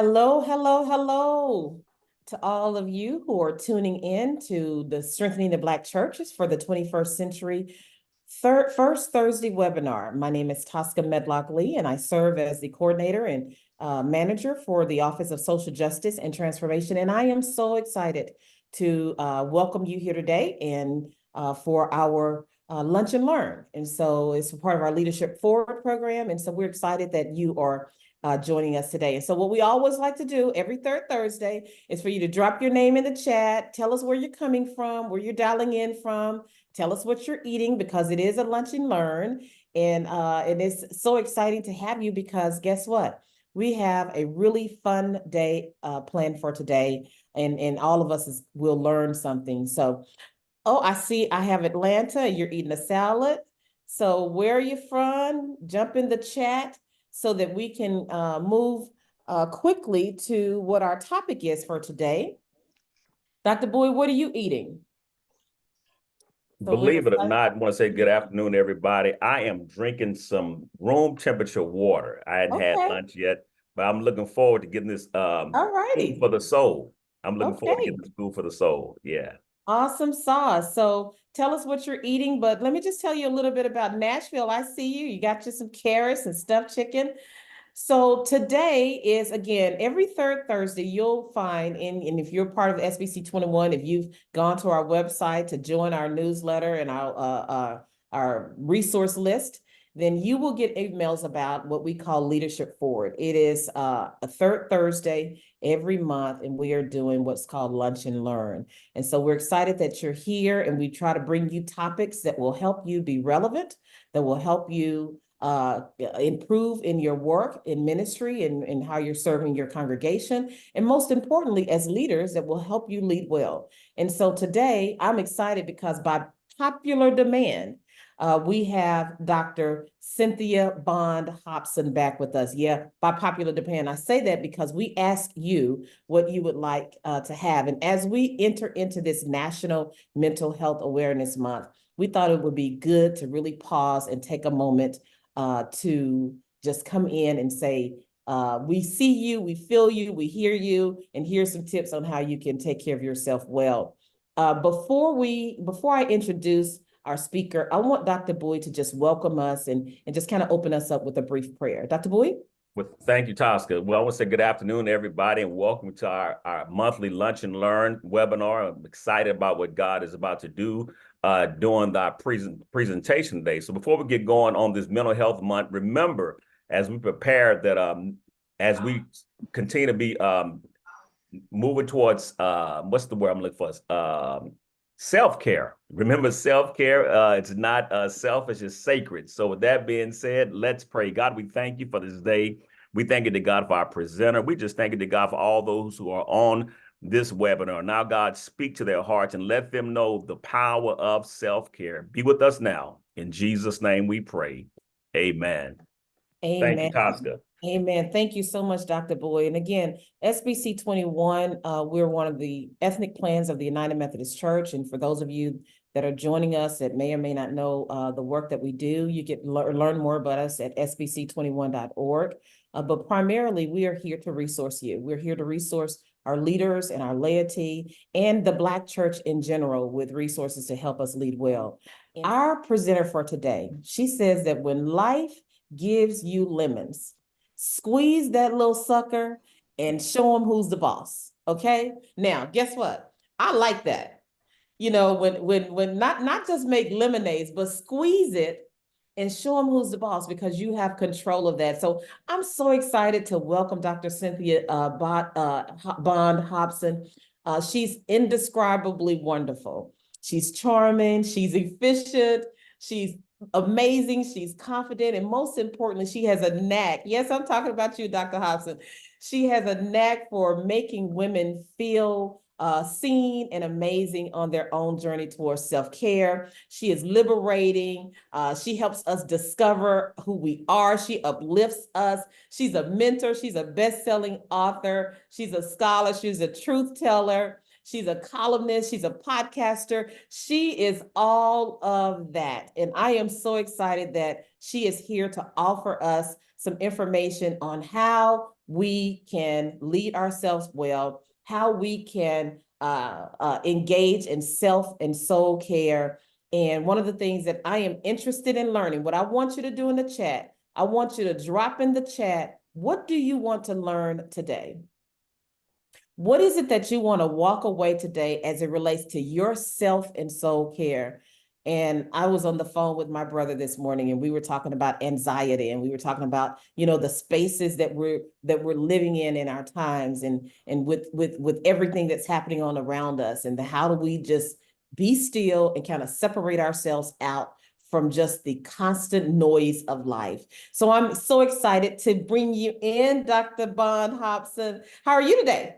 Hello, hello, hello to all of you who are tuning in to the Strengthening the Black Churches for the 21st Century First Thursday webinar. My name is Toska Medlock Lee, and I serve as the coordinator and manager for the Office of Social Justice and Transformation. And I am so excited to welcome you here today and for our Lunch and Learn. And so it's a part of our Leadership Forward program. And so we're excited that you are joining us today. And so what we always like to do every third Thursday is for you to drop your name in the chat, tell us where you're coming from, where you're dialing in from, tell us what you're eating, because it is a lunch and learn. And it's so exciting to have you, because guess what? We have a really fun day planned for today, and all of us will learn something. So, oh, I see I have Atlanta, you're eating a salad. So where are you from? Jump in the chat so that we can move quickly to what our topic is for today. Dr. Bowie, what are you eating? So believe it or not, I want to say good afternoon, everybody. I am drinking some room temperature water. I hadn't had lunch yet, but I'm looking forward to getting this food for the soul. I'm looking forward to getting this food for the soul. Yeah. Awesome sauce. So tell us what you're eating, but let me just tell you a little bit about Nashville. I see you. You got you some carrots and stuffed chicken. So today is, again, every third Thursday, you'll find, and if you're part of SBC 21, if you've gone to our website to join our newsletter and our resource list, then you will get emails about what we call Leadership Forward. It is a third Thursday every month, and we are doing what's called Lunch and Learn. And so we're excited that you're here, and we try to bring you topics that will help you be relevant, that will help you improve in your work, in ministry, and how you're serving your congregation. And most importantly, as leaders, that will help you lead well. And so today I'm excited because by popular demand, we have Dr. Cynthia Bond Hopson back with us. Yeah, by popular demand. I say that because we ask you what you would like to have. And as we enter into this National Mental Health Awareness Month, we thought it would be good to really pause and take a moment to just come in and say, we see you, we feel you, we hear you, and here's some tips on how you can take care of yourself well. Before I introduce our speaker, I want Dr. Bowie to just welcome us and just kind of open us up with a brief prayer. Dr. Bowie? Well, thank you, Toska. Well, I want to say good afternoon, everybody, and welcome to our monthly Lunch and Learn webinar. I'm excited about what God is about to do during our presentation today. So before we get going on this mental health month, remember, as we prepare that as we continue to be moving towards, what's the word I'm looking for? Self-care. Remember, self-care, it's not selfish, it's sacred. So with that being said, let's pray. God, we thank you for this day. We thank you to God for our presenter. We just thank you to God for all those who are on this webinar. Now, God, speak to their hearts and let them know the power of self-care. Be with us now. In Jesus' name we pray. Amen. Amen. Thank you, Toska. Amen. Thank you so much, Dr. Bowie. And again, SBC 21, we're one of the ethnic plans of the United Methodist Church. And for those of you that are joining us that may or may not know the work that we do, you get learn more about us at sbc21.org. But primarily, we are here to resource you. We're here to resource our leaders and our laity and the Black church in general with resources to help us lead well. Our presenter for today, she says that when life gives you lemons, squeeze that little sucker and show them who's the boss. Okay. Now, guess what? I like that. You know, when not just make lemonades, but squeeze it and show them who's the boss, because you have control of that. So I'm so excited to welcome Dr. Cynthia Bond Hopson. She's indescribably wonderful. She's charming. She's efficient. She's amazing. She's confident. And most importantly, she has a knack. Yes, I'm talking about you, Dr. Hopson. She has a knack for making women feel seen and amazing on their own journey towards self-care. She is liberating. She helps us discover who we are. She uplifts us. She's a mentor. She's a best-selling author. She's a scholar. She's a truth teller. She's a columnist. She's a podcaster. She is all of that. And I am so excited that she is here to offer us some information on how we can lead ourselves well, how we can engage in self and soul care. And one of the things that I am interested in learning, what I want you to do in the chat, I want you to drop in the chat, what do you want to learn today? What is it that you want to walk away today as it relates to your self and soul care? And I was on the phone with my brother this morning, and we were talking about anxiety, and we were talking about, the spaces that we're living in our times, and with everything that's happening on around us, and how do we just be still and kind of separate ourselves out from just the constant noise of life. So I'm so excited to bring you in, Dr. Bond Hopson. How are you today?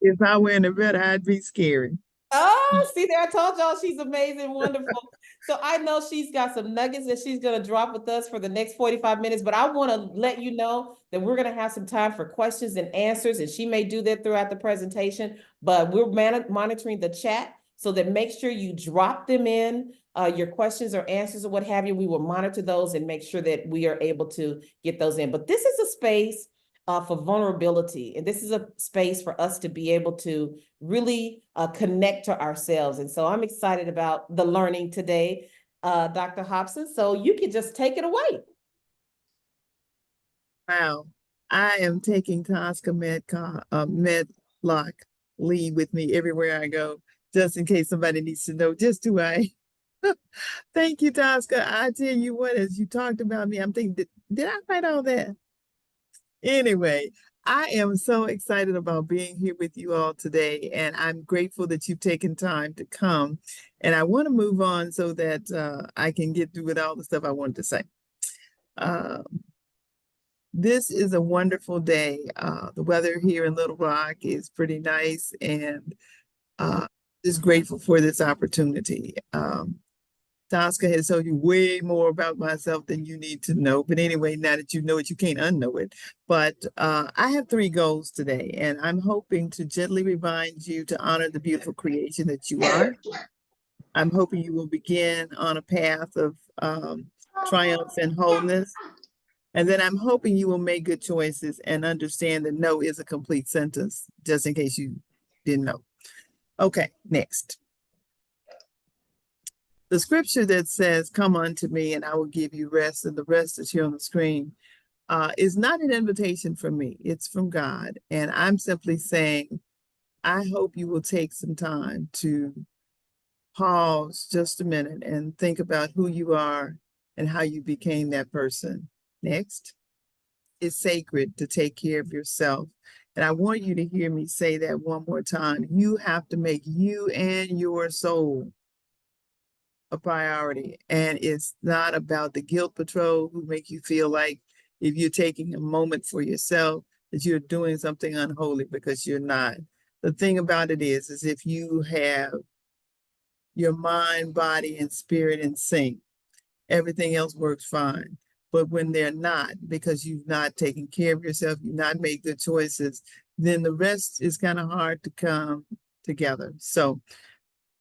If I were in a red, I'd be scary. Oh, see there, I told y'all she's amazing, wonderful. So I know she's got some nuggets that she's going to drop with us for the next 45 minutes, but I want to let you know that we're going to have some time for questions and answers, and she may do that throughout the presentation, but we're monitoring the chat, so that make sure you drop them in, your questions or answers or what have you. We will monitor those and make sure that we are able to get those in. But this is a space for vulnerability. And this is a space for us to be able to really connect to ourselves. And so I'm excited about the learning today, Dr. Hopson. So you can just take it away. Wow. I am taking Toska Medlock lead with me everywhere I go, just in case somebody needs to know just who I am. Thank you, Toska. I tell you what, as you talked about me, I'm thinking, did I write all that? Anyway, I am so excited about being here with you all today, and I'm grateful that you've taken time to come. And I want to move on so that I can get through with all the stuff I wanted to say. This is a wonderful day. The weather here in Little Rock is pretty nice, and just grateful for this opportunity. Toska has told you way more about myself than you need to know. But anyway, now that you know it, you can't unknow it. But I have 3 goals today, and I'm hoping to gently remind you to honor the beautiful creation that you are. I'm hoping you will begin on a path of triumph and wholeness. And then I'm hoping you will make good choices and understand that no is a complete sentence, just in case you didn't know. Okay, next. The scripture that says, "Come unto me and I will give you rest," and the rest is here on the screen, is not an invitation from me. It's from God. And I'm simply saying, I hope you will take some time to pause just a minute and think about who you are and how you became that person. Next. It's sacred to take care of yourself. And I want you to hear me say that one more time. You have to make you and your soul a priority. And it's not about the guilt patrol who make you feel like if you're taking a moment for yourself, that you're doing something unholy, because you're not. The thing about it is if you have your mind, body, and spirit in sync, everything else works fine. But when they're not, because you've not taken care of yourself, you've not made good choices, then the rest is kind of hard to come together. So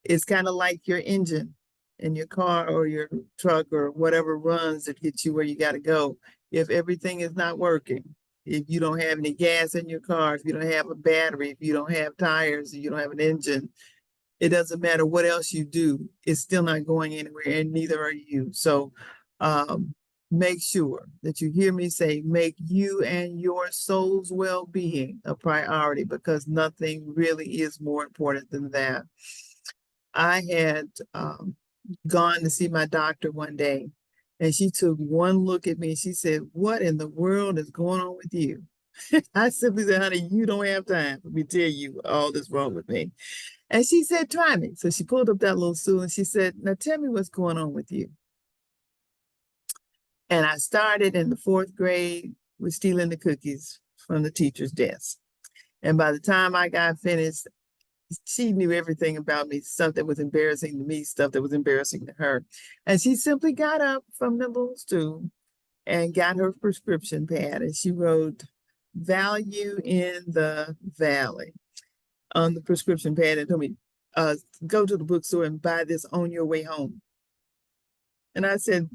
it's kind of like your engine in your car or your truck or whatever runs that gets you where you got to go. If everything is not working, if you don't have any gas in your car, if you don't have a battery, if you don't have tires, if you don't have an engine, it doesn't matter what else you do, it's still not going anywhere, and neither are you. So make sure that you hear me say, make you and your soul's well-being a priority, because nothing really is more important than that. I had gone to see my doctor one day, and she took one look at me and she said, "What in the world is going on with you?" I simply said, "Honey, you don't have time for me to tell you all that's wrong with me." And she said, "Try me." So she pulled up that little stool and she said, "Now tell me what's going on with you." And I started in the 4th grade with stealing the cookies from the teacher's desk. And by the time I got finished, she knew everything about me, stuff that was embarrassing to me, stuff that was embarrassing to her. And she simply got up from the little stool and got her prescription pad, and she wrote, "Value in the Valley." on the prescription pad and told me, go to the bookstore and buy this on your way home. And I said,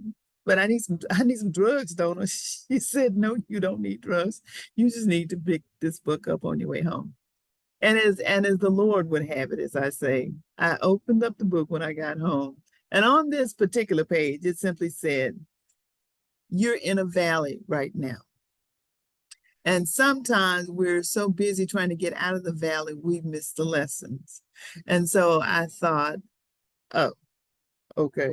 but I need some drugs, don't I? She said, no, you don't need drugs. You just need to pick this book up on your way home. And as the Lord would have it, as I say, I opened up the book when I got home. And on this particular page, it simply said, you're in a valley right now. And sometimes we're so busy trying to get out of the valley, we miss the lessons. And so I thought, oh, okay.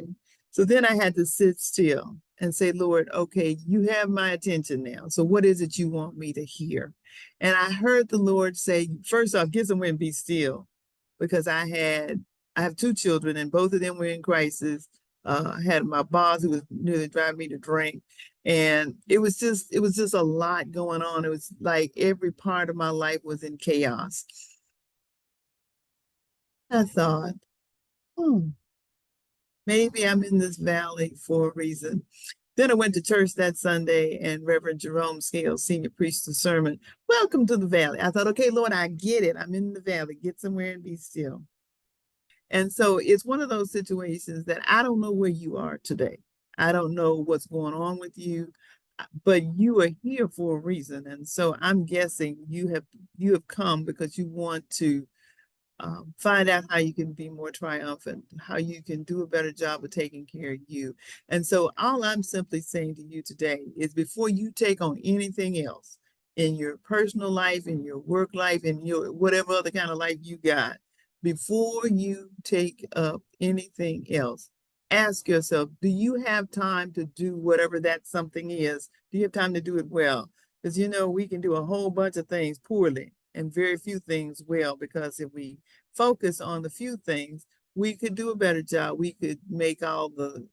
So then I had to sit still and say, Lord, okay, you have my attention now. So what is it you want me to hear? And I heard the Lord say, first off, get somewhere and be still, because I have 2 children and both of them were in crisis. I had my boss who was nearly driving me to drink. And it was just a lot going on. It was like every part of my life was in chaos. I thought, maybe I'm in this valley for a reason. Then I went to church that Sunday and Reverend Jerome Scales, senior preached the sermon, welcome to the valley. I thought, okay, Lord, I get it. I'm in the valley. Get somewhere and be still. And so it's one of those situations that I don't know where you are today. I don't know what's going on with you, but you are here for a reason. And so I'm guessing you have come because you want to find out how you can be more triumphant, how you can do a better job of taking care of you. And so all I'm simply saying to you today is, before you take on anything else in your personal life, in your work life, in your whatever other kind of life you got, before you take up anything else, ask yourself, do you have time to do whatever that something is? Do you have time to do it well? Because, we can do a whole bunch of things poorly and very few things well, because if we focus on the few things, we could do a better job. We could make all the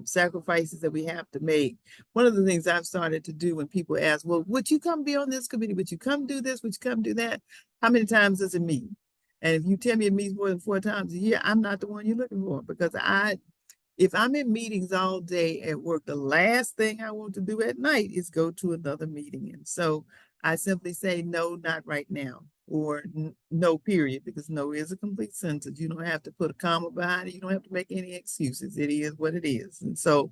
sacrifices that we have to make. One of the things I've started to do when people ask, well, would you come be on this committee? Would you come do this? Would you come do that? How many times does it meet? And if you tell me it meets more than 4 times a year, I'm not the one you're looking for, because if I'm in meetings all day at work, the last thing I want to do at night is go to another meeting. And so I simply say, no, not right now, or no, period, because no is a complete sentence. You don't have to put a comma behind it. You don't have to make any excuses. It is what it is. And so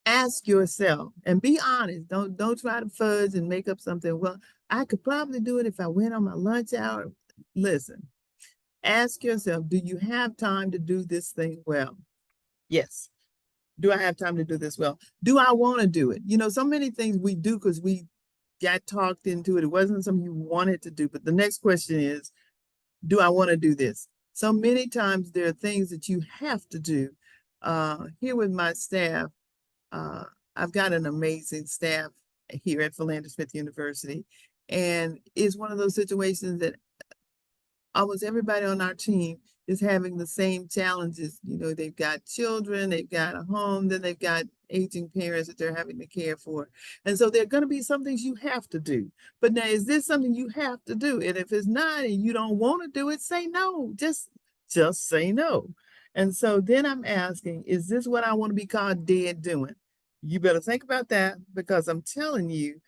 ask yourself and be honest. Don't try to fudge and make up something. Well, I could probably do it if I went on my lunch hour. Listen, ask yourself, do you have time to do this thing well? Yes. Do I have time to do this well? Do I want to do it? So many things we do because we got talked into it. It wasn't something you wanted to do. But the next question is, do I want to do this? So many times there are things that you have to do. Here with my staff, I've got an amazing staff here at Philander Smith University. And it's one of those situations that almost everybody on our team is having the same challenges. They've got children, they've got a home, then they've got aging parents that they're having to care for. And so there are going to be some things you have to do. But now, is this something you have to do? And if it's not, and you don't want to do it, say no. Just say no. And so then I'm asking, is this what I want to be called dead doing? You better think about that, because I'm telling you,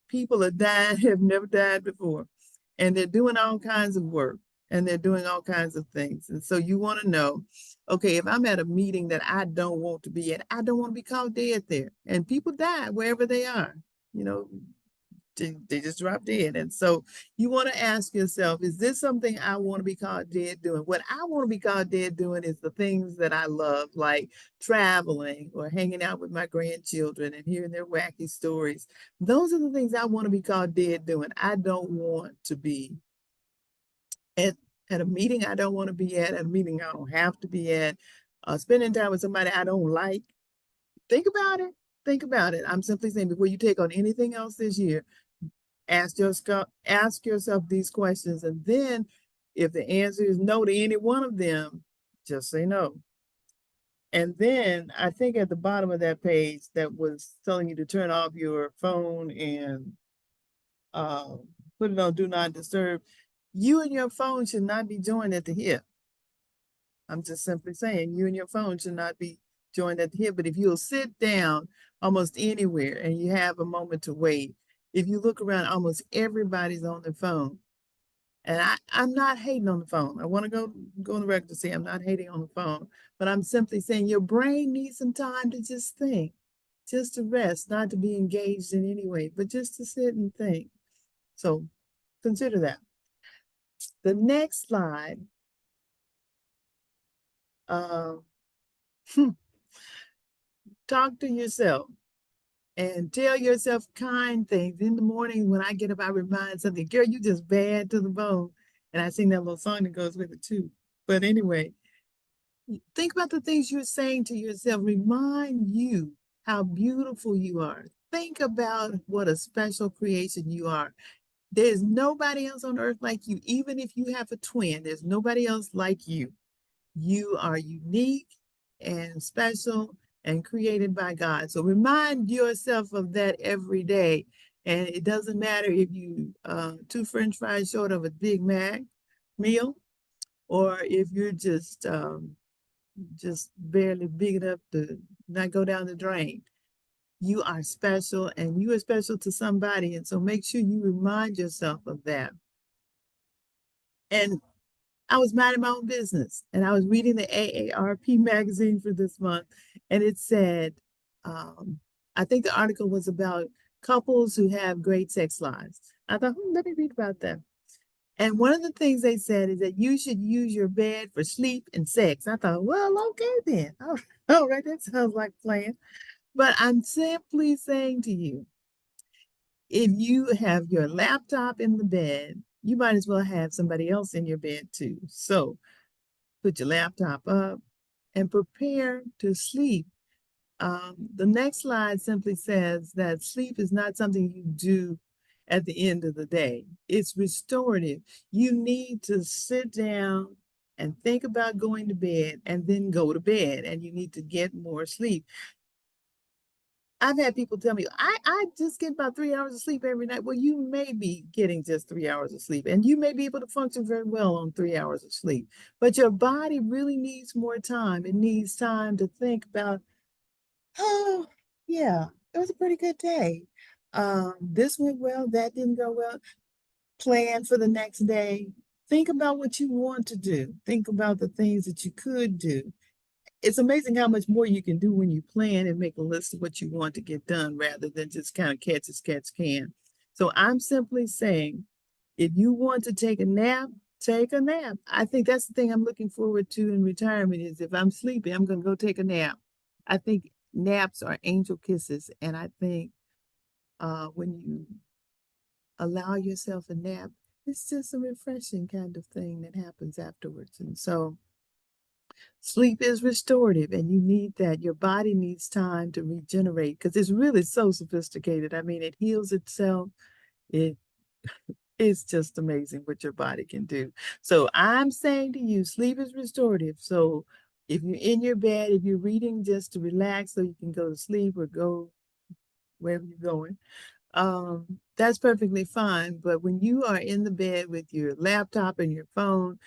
people have died, have never died before. And they're doing all kinds of work. And they're doing all kinds of things. And so you want to know, okay, if I'm at a meeting that I don't want to be at, I don't want to be called dead there. And people die wherever they are. They just drop dead. And so you want to ask yourself, is this something I want to be called dead doing? What I want to be called dead doing is the things that I love, like traveling or hanging out with my grandchildren and hearing their wacky stories. Those are the things I want to be called dead doing. I don't want to be at a meeting I don't want to be at a meeting I don't have to be at, spending time with somebody I don't like. Think about it. Think about it. I'm simply saying, before you take on anything else this year, ask yourself these questions. And then if the answer is no to any one of them, just say no. And then I think at the bottom of that page that was telling you to turn off your phone and put it on do not disturb, you and your phone should not be joined at the hip. I'm just simply saying, you and your phone should not be joined at the hip. But if you'll sit down almost anywhere and you have a moment to wait, if you look around, almost everybody's on their phone. And I'm not hating on the phone. I want to go on the record to say I'm not hating on the phone, but I'm simply saying your brain needs some time to just think, just to rest, not to be engaged in any way, but just to sit and think. So consider that. The next slide, uh, talk to yourself and tell yourself kind things. In the morning when I get up, I remind something, girl, you just bad to the bone. And I sing that little song that goes with it too. But anyway, think about the things you're saying to yourself. Remind you how beautiful you are. Think about what a special creation you are. There's nobody else on earth like you. Even if you have a twin, there's nobody else like you. You are unique and special and created by God. So remind yourself of that every day. And it doesn't matter if you 2 French fries short of a Big Mac meal, or if you're just barely big enough to not go down the drain. You are special and you are special to somebody. And so make sure you remind yourself of that. And I was minding my own business and I was reading the AARP magazine for this month. And it said, I think the article was about couples who have great sex lives. I thought, let me read about that. And one of the things they said is that you should use your bed for sleep and sex. I thought, well, okay then. All right, that sounds like a plan. But I'm simply saying to you, if you have your laptop in the bed, you might as well have somebody else in your bed too. So put your laptop up and prepare to sleep. The next slide simply says that sleep is not something you do at the end of the day. It's restorative. You need to sit down and think about going to bed and then go to bed, and you need to get more sleep. I've had people tell me, I just get about 3 hours of sleep every night. Well, you may be getting just 3 hours of sleep, and you may be able to function very well on 3 hours of sleep, but your body really needs more time. It needs time to think about, oh, yeah, it was a pretty good day. This went well, that didn't go well. Plan for the next day. Think about what you want to do. Think about the things that you could do. It's amazing how much more you can do when you plan and make a list of what you want to get done rather than just kind of catch as catch can. So I'm simply saying, if you want to take a nap, take a nap. I think that's the thing I'm looking forward to in retirement is if I'm sleepy, I'm going to go take a nap. I think naps are angel kisses. And I think when you allow yourself a nap, it's just a refreshing kind of thing that happens afterwards. And so sleep is restorative and you need that. Your body needs time to regenerate because it's really so sophisticated. I mean, it heals itself. It's just amazing what your body can do. So I'm saying to you, sleep is restorative. So if you're in your bed, if you're reading just to relax so you can go to sleep or go wherever you're going, that's perfectly fine. But when you are in the bed with your laptop and your phone,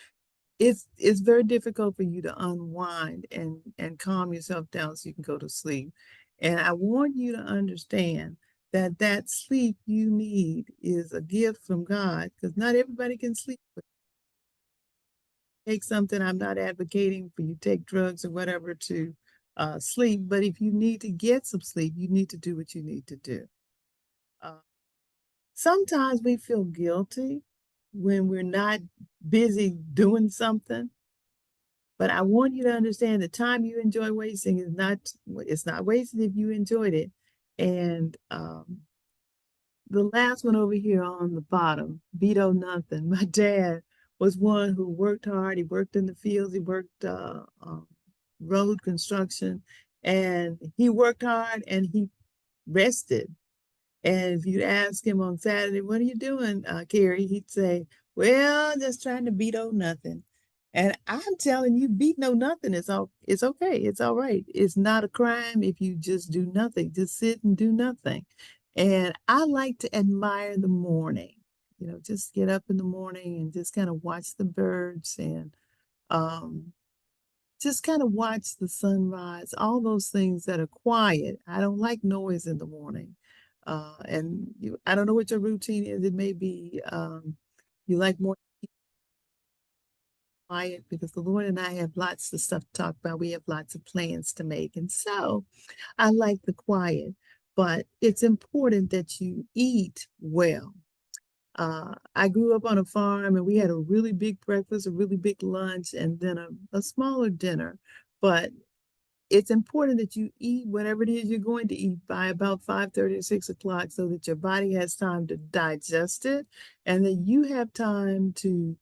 it's very difficult for you to unwind and calm yourself down so you can go to sleep. And I want you to understand that that sleep you need is a gift from God because not everybody can sleep. Take something. I'm not advocating for you take drugs or whatever to sleep, but if you need to get some sleep, you need to do what you need to do. Sometimes we feel guilty when we're not busy doing something. But I want you to understand the time you enjoy wasting is it's not wasted if you enjoyed it. And the last one over here on the bottom, Vito Nothing. My dad was one who worked hard. He worked in the fields. He worked road construction, and he worked hard and he rested. And if you'd ask him on Saturday, what are you doing, Carrie? He'd say, well, just trying to beat oh nothing. And I'm telling you, beat no nothing is it's okay. It's all right. It's not a crime if you just do nothing. Just sit and do nothing. And I like to admire the morning, just get up in the morning and just kind of watch the birds and just kind of watch the sunrise, all those things that are quiet. I don't like noise in the morning. I don't know what your routine is. It may be you like more quiet because the Lord and I have lots of stuff to talk about. We have lots of plans to make. And so I like the quiet, but it's important that you eat well. I grew up on a farm and we had a really big breakfast, a really big lunch, and then a smaller dinner. But it's important that you eat whatever it is you're going to eat by about 5:30 or 6 o'clock so that your body has time to digest it and that you have time to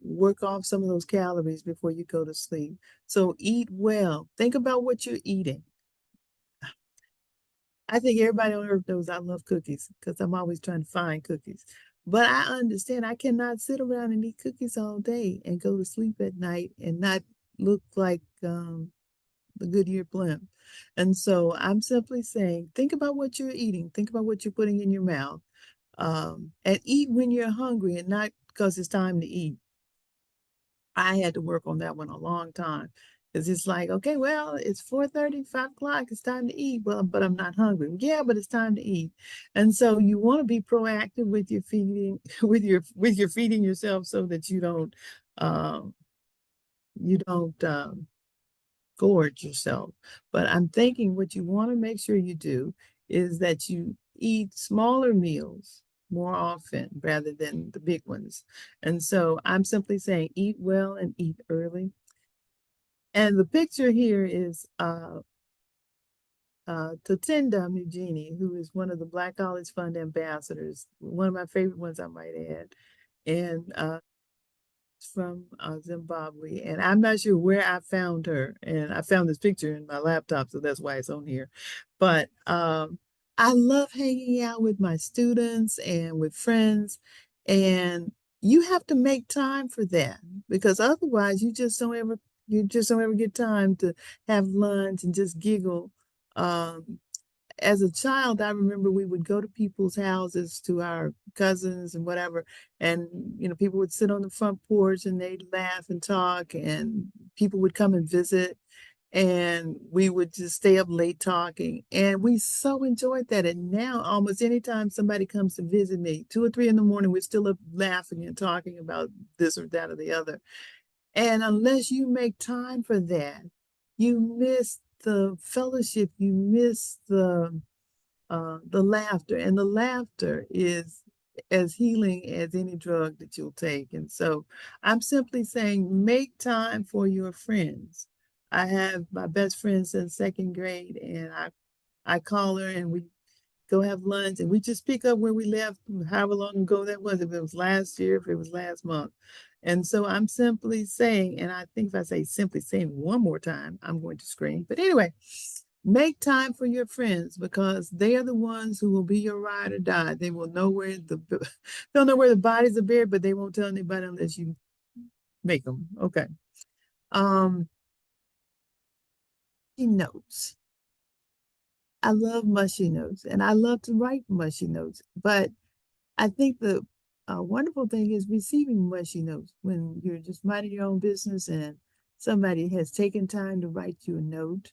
work off some of those calories before you go to sleep. So eat well. Think about what you're eating. I think everybody on earth knows I love cookies because I'm always trying to find cookies. But I understand I cannot sit around and eat cookies all day and go to sleep at night and not look like the Goodyear blimp. And so I'm simply saying, think about what you're eating, think about what you're putting in your mouth, and eat when you're hungry and not because it's time to eat. I had to work on that one a long time because it's like, okay, well, it's 4:30, 5 o'clock, it's time to eat. Well, but I'm not hungry. Yeah, but it's time to eat. And so you want to be proactive with your feeding, with your feeding yourself so that um, you don't gorge yourself. But I'm thinking what you want to make sure you do is that you eat smaller meals more often rather than the big ones. And so I'm simply saying eat well and eat early. And the picture here is Tatinda Mugini, who is one of the Black College Fund ambassadors, one of my favorite ones, I might add. And from Zimbabwe, and I'm not sure where I found her, and I found this picture in my laptop, so that's why it's on here. But I love hanging out with my students and with friends, and you have to make time for that because otherwise you just don't ever get time to have lunch and just giggle. As a child, I remember we would go to people's houses, to our cousins and whatever, and people would sit on the front porch and they'd laugh and talk, and people would come and visit, and we would just stay up late talking, and we so enjoyed that. And now, almost anytime somebody comes to visit me, 2 or 3 in the morning, we're still up laughing and talking about this or that or the other. And unless you make time for that, you miss the fellowship, you miss the laughter, and the laughter is as healing as any drug that you'll take. And so I'm simply saying, make time for your friends. I have my best friend since 2nd grade, and I call her and we go have lunch and we just pick up where we left, however long ago that was, if it was last year, if it was last month. And so I'm simply saying, and I think if I say simply saying one more time, I'm going to scream. But anyway, make time for your friends because they are the ones who will be your ride or die. They will know where they'll know where the bodies are buried, but they won't tell anybody unless you make them. Okay. Notes. I love mushy notes and I love to write mushy notes, but I think the wonderful thing is receiving mushy notes when you're just minding your own business and somebody has taken time to write you a note.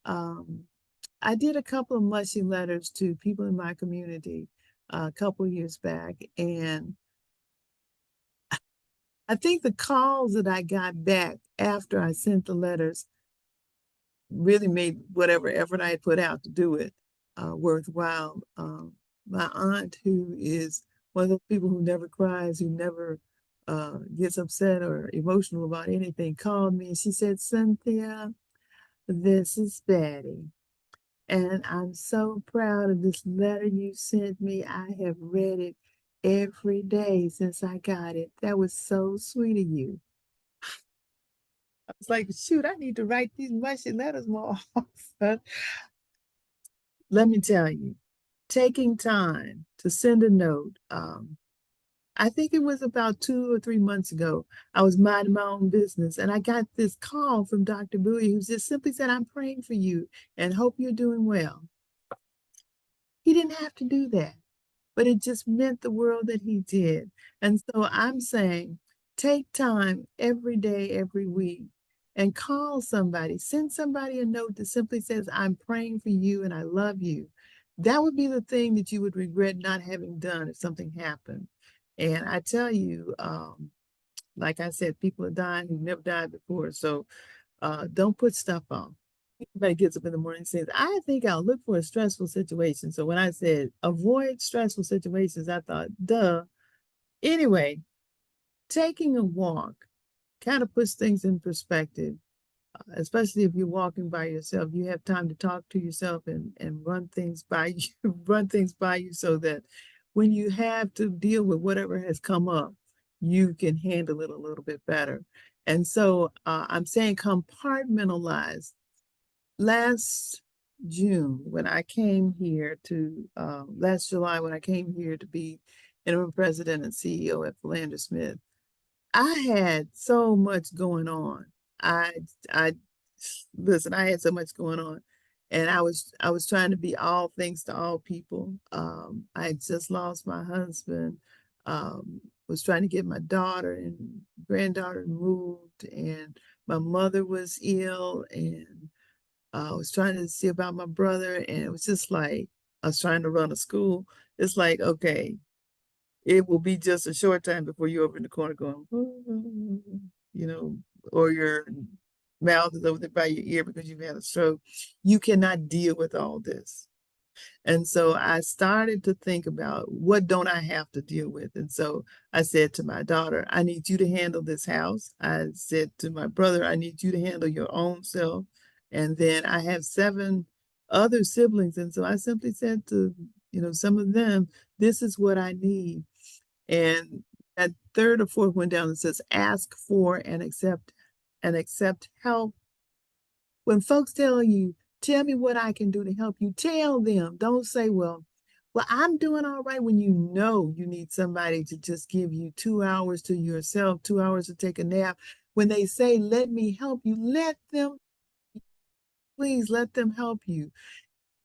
I did a couple of mushy letters to people in my community a couple years back, and I think the calls that I got back after I sent the letters really made whatever effort I had put out to do it worthwhile. My aunt, who is one of those people who never cries, who never gets upset or emotional about anything, called me and she said, "Cynthia, this is Betty. And I'm so proud of this letter you sent me. I have read it every day since I got it. That was so sweet of you." I was like, shoot, I need to write these mushy letters more often. Let me tell you, taking time to send a note. I think it was about 2 or 3 months ago. I was minding my own business and I got this call from Dr. Bowie who just simply said, "I'm praying for you and hope you're doing well." He didn't have to do that, but it just meant the world that he did. And so I'm saying, take time every day, every week, and call somebody, send somebody a note that simply says, "I'm praying for you and I love you." That would be the thing that you would regret not having done if something happened. And I tell you, like I said, people are dying who've never died before. So don't put stuff off. Everybody gets up in the morning and says, I think I'll look for a stressful situation. So when I said avoid stressful situations, I thought, duh. Anyway, taking a walk kind of puts things in perspective, especially if you're walking by yourself. You have time to talk to yourself and run things by you, run things by you so that when you have to deal with whatever has come up, you can handle it a little bit better. And so I'm saying compartmentalize. Last June, when I came here to, last July, when I came here to be interim president and CEO at Philander Smith, I had so much going on. I listen, I had so much going on. And I was trying to be all things to all people. I had just lost my husband, was trying to get my daughter and granddaughter moved, and my mother was ill, and I was trying to see about my brother, and it was just like I was trying to run a school. It's like, okay, it will be just a short time before you're over in the corner going, you know, or your mouth is over there by your ear because you've had a stroke. You cannot deal with all this. And so I started to think about what don't I have to deal with? And so I said to my daughter, I need you to handle this house. I said to my brother, I need you to handle your own self. And then I have 7 other siblings. And so I simply said to, some of them, this is what I need. And that third or fourth went down and says, ask for and accept help. When folks tell you, tell me what I can do to help you, tell them. Don't say, well, I'm doing all right, when you know you need somebody to just give you 2 hours to yourself, 2 hours to take a nap. When they say, let me help you, please let them help you.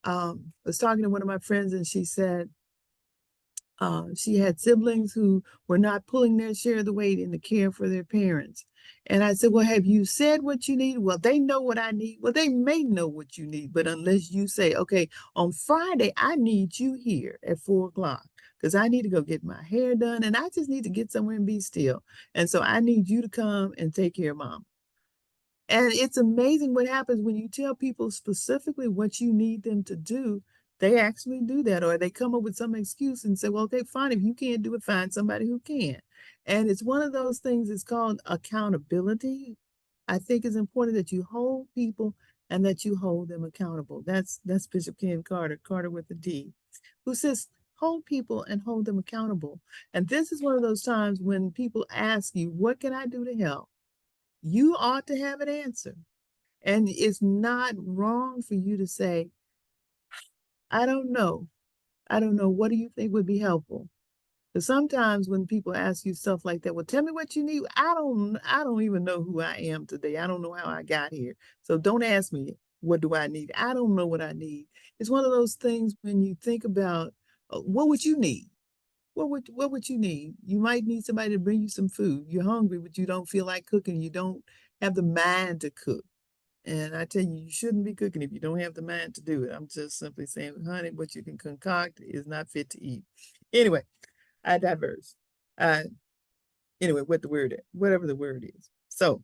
I was talking to one of my friends and she said, she had siblings who were not pulling their share of the weight in the care for their parents. And I said, well, have you said what you need? Well, they know what I need. Well, they may know what you need, but unless you say, okay, on Friday, I need you here at 4 o'clock because I need to go get my hair done and I just need to get somewhere and be still. And so I need you to come and take care of mom. And it's amazing what happens when you tell people specifically what you need them to do. They actually do that, or they come up with some excuse and say, well, okay, fine. If you can't do it, find somebody who can. And it's one of those things, it's called accountability. I think it's important that you hold people and that you hold them accountable. That's Bishop Ken Carter with a D, who says, hold people and hold them accountable. And this is one of those times when people ask you, what can I do to help? You ought to have an answer. And it's not wrong for you to say, I don't know. I don't know. What do you think would be helpful? Because sometimes when people ask you stuff like that, well, tell me what you need. I don't even know who I am today. I don't know how I got here. So don't ask me, what do I need? I don't know what I need. It's one of those things when you think about what would you need? What would you need? You might need somebody to bring you some food. You're hungry, but you don't feel like cooking. You don't have the mind to cook. And I tell you, you shouldn't be cooking if you don't have the mind to do it. I'm just simply saying, honey, what you can concoct is not fit to eat. Anyway, I diverse. Anyway, whatever the word is. So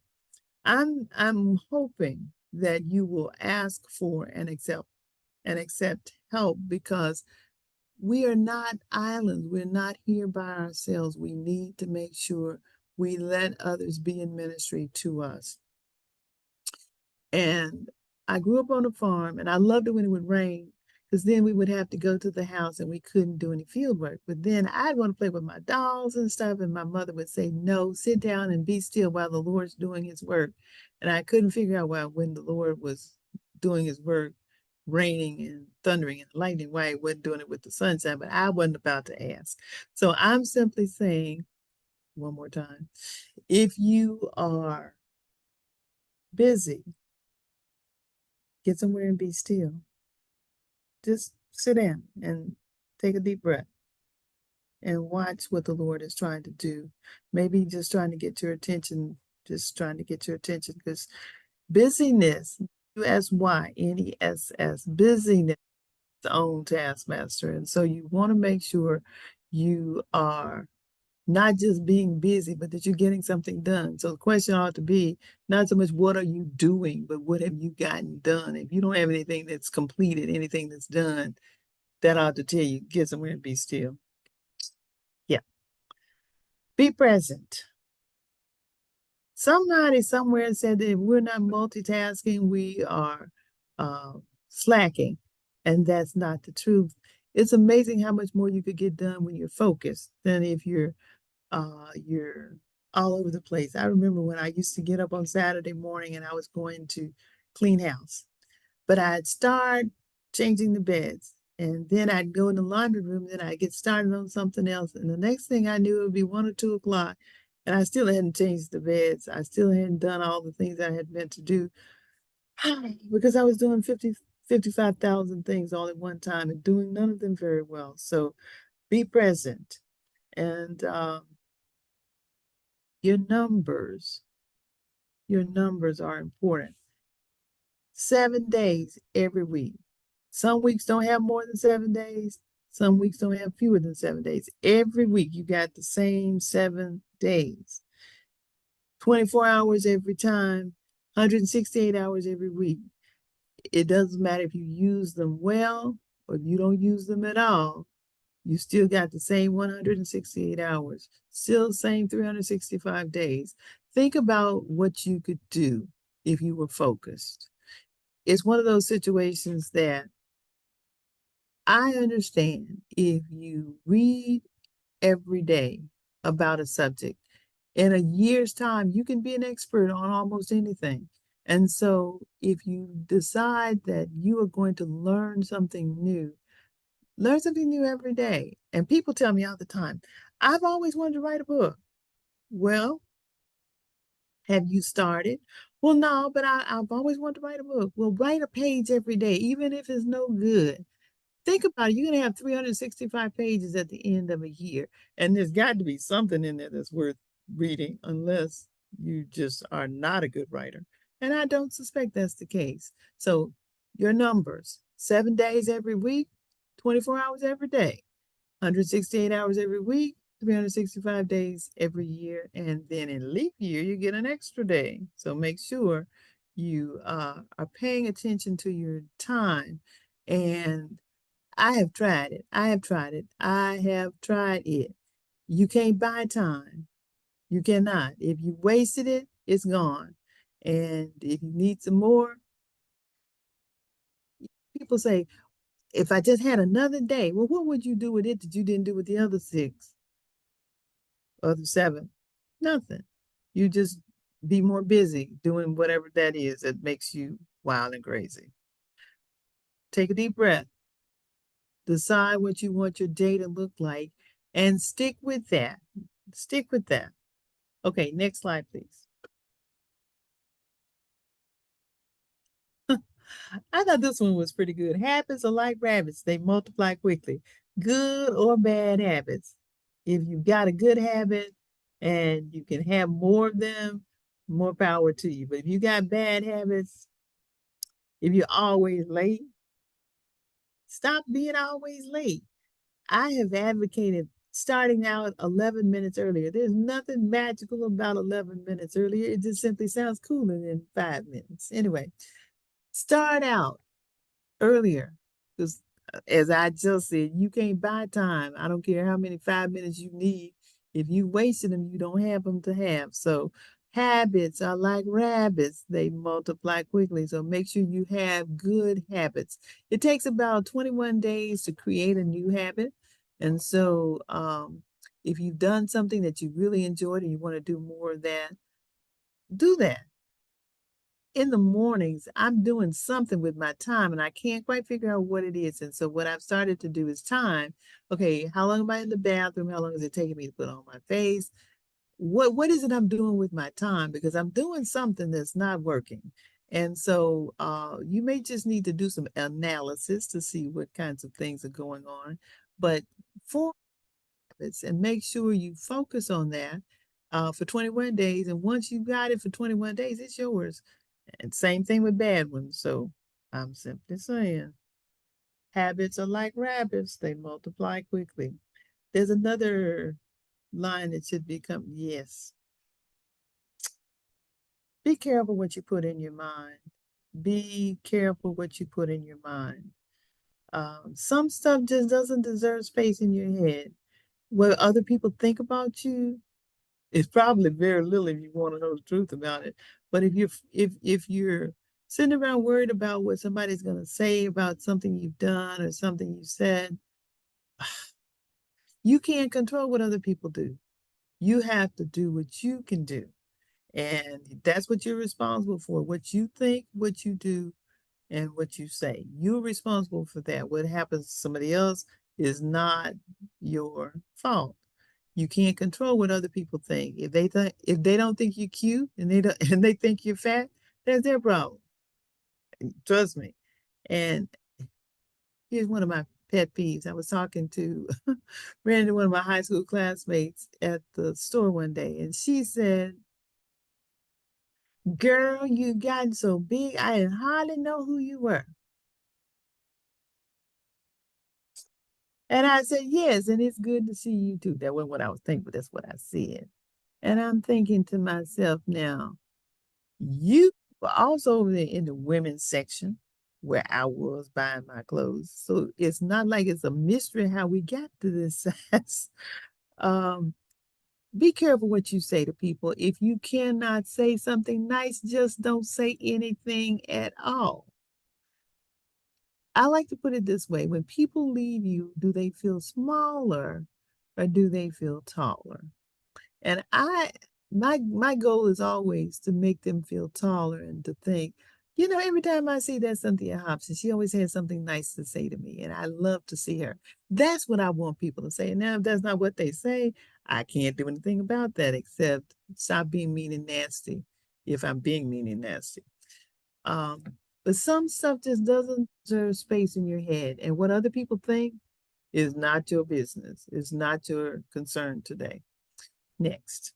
I'm hoping that you will ask for and accept help, because we are not islands. We're not here by ourselves. We need to make sure we let others be in ministry to us. And I grew up on a farm and I loved it when it would rain, because then we would have to go to the house and we couldn't do any field work. But then I'd want to play with my dolls and stuff. And my mother would say, no, sit down and be still while the Lord's doing his work. And I couldn't figure out why, when the Lord was doing his work, raining and thundering and lightning, why he wasn't doing it with the sunshine, but I wasn't about to ask. So I'm simply saying one more time, if you are busy, get somewhere and be still. Just sit down and take a deep breath and watch what the Lord is trying to do. Maybe just trying to get your attention, because busyness, busyness, busyness, its own taskmaster. And so you want to make sure you are not just being busy, but that you're getting something done. So the question ought to be not so much what are you doing, but what have you gotten done? If you don't have anything that's completed, anything that's done, that ought to tell you, get somewhere and be still. Yeah. Be present. Somebody somewhere said that if we're not multitasking, we are slacking. And that's not the truth. It's amazing how much more you could get done when you're focused than if you're all over the place. I remember when I used to get up on Saturday morning and I was going to clean house, but I'd start changing the beds and then I'd go in the laundry room, then I'd get started on something else. And the next thing I knew, it would be 1 or 2 o'clock and I still hadn't changed the beds. I still hadn't done all the things I had meant to do because I was doing 55,000 things all at one time and doing none of them very well. So be present. And your numbers are important. 7 days every week. Some weeks don't have more than 7 days. Some weeks don't have fewer than 7 days. Every week you got the same 7 days. 24 hours every time, 168 hours every week. It doesn't matter if you use them well or if you don't use them at all. You still got the same 168 hours, still the same 365 days. Think about what you could do if you were focused. It's one of those situations that I understand if you read every day about a subject, in a year's time, you can be an expert on almost anything. And so if you decide that you are going to learn something new every day. And people tell me all the time, I've always wanted to write a book. Well, have you started? Well, no, but I've always wanted to write a book. Well, write a page every day, even if it's no good. Think about it. You're going to have 365 pages at the end of a year. And there's got to be something in there that's worth reading, unless you just are not a good writer. And I don't suspect that's the case. So your numbers, 7 days every week, 24 hours every day, 168 hours every week, 365 days every year. And then in leap year, you get an extra day. So make sure you are paying attention to your time. And I have tried it. I have tried it. I have tried it. You can't buy time. You cannot. If you wasted it, it's gone. And if you need some more, people say, if I just had another day, well, what would you do with it that you didn't do with the other 6 or the 7? Nothing. You just be more busy doing whatever that is that makes you wild and crazy. Take a deep breath. Decide what you want your day to look like and stick with that. Stick with that. Okay, next slide, please. I thought this one was pretty good. Habits are like rabbits, they multiply quickly. Good or bad habits. If you've got a good habit and you can have more of them, more power to you. But if you got bad habits, if you're always late, stop being always late. I have advocated starting out 11 minutes earlier. There's nothing magical about 11 minutes earlier. It just simply sounds cooler than 5 minutes. Anyway, start out earlier because as I just said, you can't buy time. I don't care how many 5 minutes you need. If you wasted them, you don't have them to have. So habits are like rabbits. They multiply quickly. So make sure you have good habits. It takes about 21 days to create a new habit. And so if you've done something that you really enjoyed and you want to do more of that, do that. In the mornings, I'm doing something with my time and I can't quite figure out what it is. And so what I've started to do is time. Okay, how long am I in the bathroom? How long is it taking me to put on my face? What is it I'm doing with my time? Because I'm doing something that's not working. And so you may just need to do some analysis to see what kinds of things are going on. But for habits and make sure you focus on that for 21 days. And once you got it for 21 days, it's yours. And same thing with bad ones. So I'm simply saying, habits are like rabbits. They multiply quickly. There's another line that should become, yes. Be careful what you put in your mind. Be careful what you put in your mind. Some stuff just doesn't deserve space in your head. What other people think about you is probably very little if you want to know the truth about it. But if you're sitting around worried about what somebody's going to say about something you've done or something you said, you can't control what other people do. You have to do what you can do. And that's what you're responsible for. What you think, what you do, and what you say. You're responsible for that. What happens to somebody else is not your fault. You can't control what other people think. If they don't think you're cute and they don't and they think you're fat, that's their problem. Trust me. And here's one of my pet peeves. I was talking to ran into one of my high school classmates at the store one day, and she said, "Girl, you gotten so big, I didn't hardly know who you were." And I said, "Yes, and it's good to see you too." That wasn't what I was thinking, but that's what I said. And I'm thinking to myself now, you were also over there in the women's section where I was buying my clothes. So it's not like it's a mystery how we got to this size. um, be careful what you say to people. If you cannot say something nice, just don't say anything at all. I like to put it this way: when people leave you, do they feel smaller or do they feel taller? And my goal is always to make them feel taller and to think, every time I see that Cynthia Hopson, she always has something nice to say to me, and I love to see her. That's what I want people to say. Now, if that's not what they say, I can't do anything about that except stop being mean and nasty if I'm being mean and nasty. Um, but some stuff just doesn't deserve space in your head, and what other people think is not your business. It's not your concern today. Next.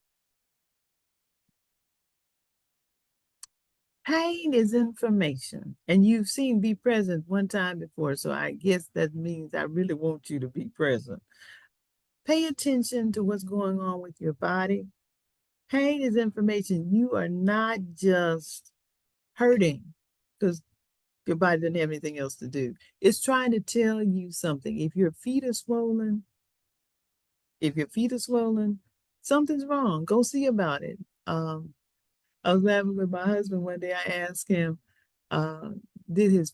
Pain is information. And you've seen be present one time before, so I guess that means I really want you to be present. Pay attention to what's going on with your body. Pain is information. You are not just hurting because your body doesn't have anything else to do. It's trying to tell you something. If your feet are swollen, something's wrong. Go see about it. I was laughing with my husband one day. I asked him, uh, did his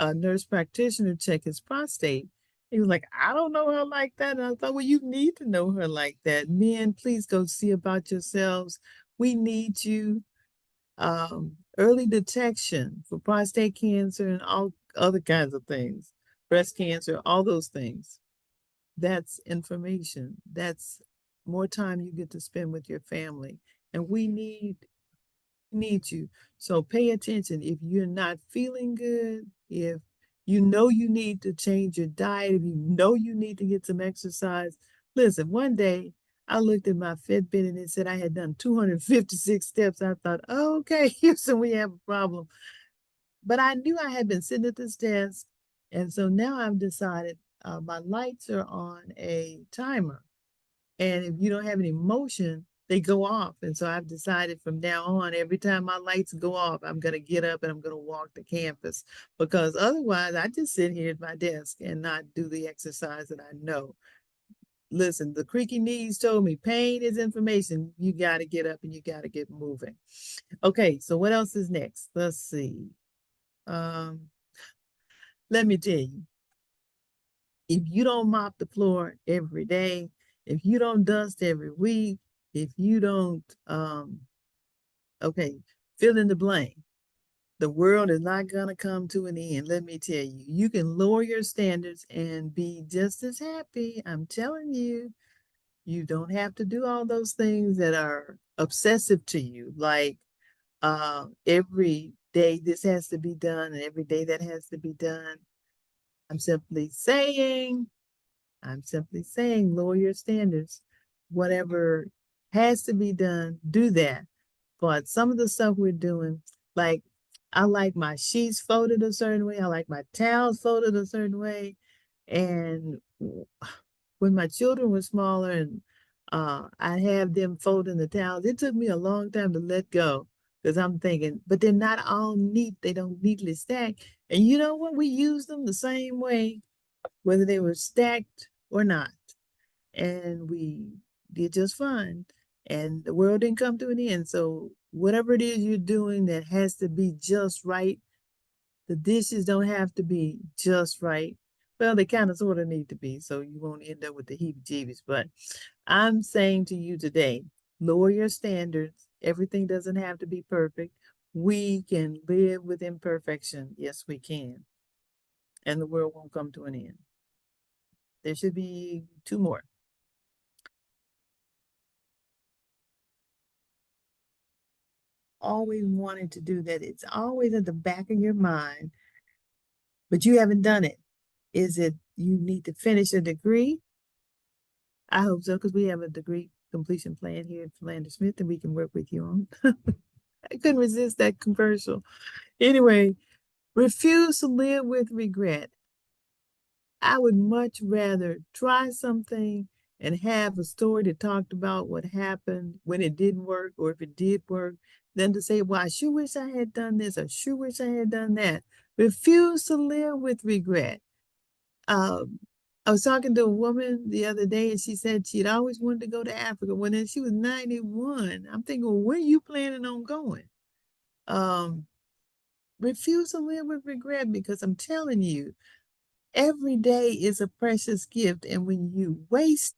nurse practitioner check his prostate? He was like, I don't know her like that. And I thought, well, you need to know her like that. Men, please go see about yourselves. We need you. Early detection for prostate cancer and all other kinds of things, breast cancer, all those things. That's information. That's more time you get to spend with your family. And we need you. So pay attention. If you're not feeling good, if you know you need to change your diet, if you know you need to get some exercise. Listen, one day I looked at my Fitbit and it said I had done 256 steps. I thought, oh, okay, Houston, we have a problem. But I knew I had been sitting at this desk. And so now I've decided my lights are on a timer. And if you don't have any motion, they go off. And so I've decided from now on, every time my lights go off, I'm going to get up and I'm going to walk the campus, because otherwise I just sit here at my desk and not do the exercise that I know. Listen, the creaky knees told me pain is information. You got to get up and you got to get moving. Okay, so what else is next? Let's see. Let me tell you, if you don't mop the floor every day, if you don't dust every week, if you don't, okay, fill in the blank. The world is not going to come to an end. Let me tell you, you can lower your standards and be just as happy. I'm telling you, you don't have to do all those things that are obsessive to you. Like every day this has to be done and every day that has to be done. I'm simply saying, lower your standards. Whatever has to be done, do that. But some of the stuff we're doing, like I like my sheets folded a certain way. I like my towels folded a certain way. And when my children were smaller and I have them folding the towels. It took me a long time to let go because I'm thinking, but they're not all neat. They don't neatly stack. And you know what? We use them the same way, whether they were stacked or not. And we did just fine. And the world didn't come to an end. So whatever it is you're doing that has to be just right, the dishes don't have to be just right. Well, they kind of sort of need to be, so you won't end up with the heebie-jeebies. But I'm saying to you today, lower your standards. Everything doesn't have to be perfect. We can live with imperfection. Yes, we can. And the world won't come to an end. There should be 2 more. Always wanted to do that. It's always at the back of your mind, but you haven't done it. Is it you need to finish a degree? I hope so, because we have a degree completion plan here at Philander Smith that we can work with you on. I couldn't resist that commercial. Anyway, refuse to live with regret. I would much rather try something and have a story that talked about what happened when it didn't work or if it did work than to say, well, I sure wish I had done this. I sure wish I had done that. Refuse to live with regret. Um, I was talking to a woman the other day and she said she'd always wanted to go to Africa when she was 91. I'm thinking, well, when are you planning on going? Refuse to live with regret because I'm telling you, every day is a precious gift. And when you waste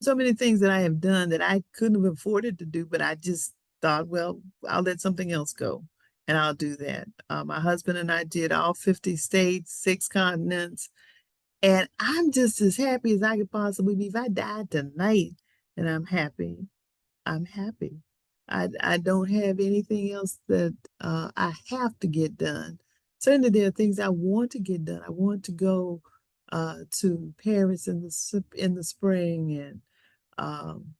so many things that I have done that I couldn't have afforded to do, but I just thought, well, I'll let something else go and I'll do that. My husband and I did all 50 states, 6 continents, and I'm just as happy as I could possibly be. If I died tonight and I'm happy, I'm happy. I don't have anything else that I have to get done. Certainly, there are things I want to get done. I want to go to Paris in the spring and um,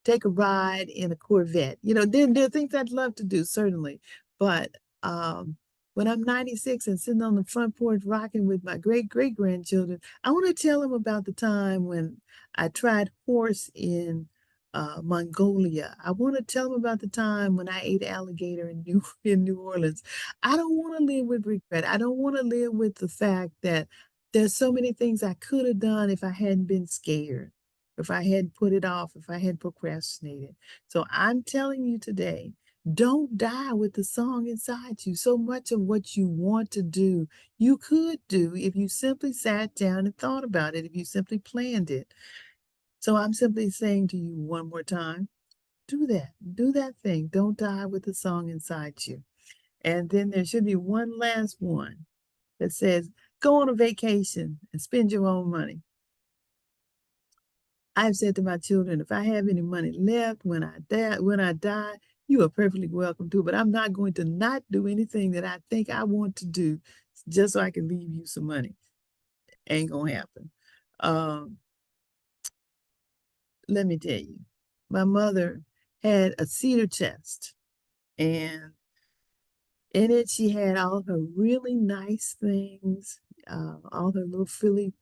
take a ride in a Corvette. You know, there are things I'd love to do, certainly. But um, when I'm 96 and sitting on the front porch rocking with my great grandchildren, I want to tell them about the time when I tried horse in Mongolia. I want to tell them about the time when I ate alligator in New Orleans. I don't want to live with regret. I don't want to live with the fact that there's so many things I could have done if I hadn't been scared, if I had put it off, if I had procrastinated. So I'm telling you today, don't die with the song inside you. So much of what you want to do, you could do if you simply sat down and thought about it, if you simply planned it. So I'm simply saying to you one more time, do that thing. Don't die with the song inside you. And then there should be one last one that says, go on a vacation and spend your own money. I've said to my children, if I have any money left when I die, you are perfectly welcome to, but I'm not going to not do anything that I think I want to do just so I can leave you some money. Ain't gonna happen. Let me tell you, my mother had a cedar chest, and in it she had all her really nice things, all her little frilly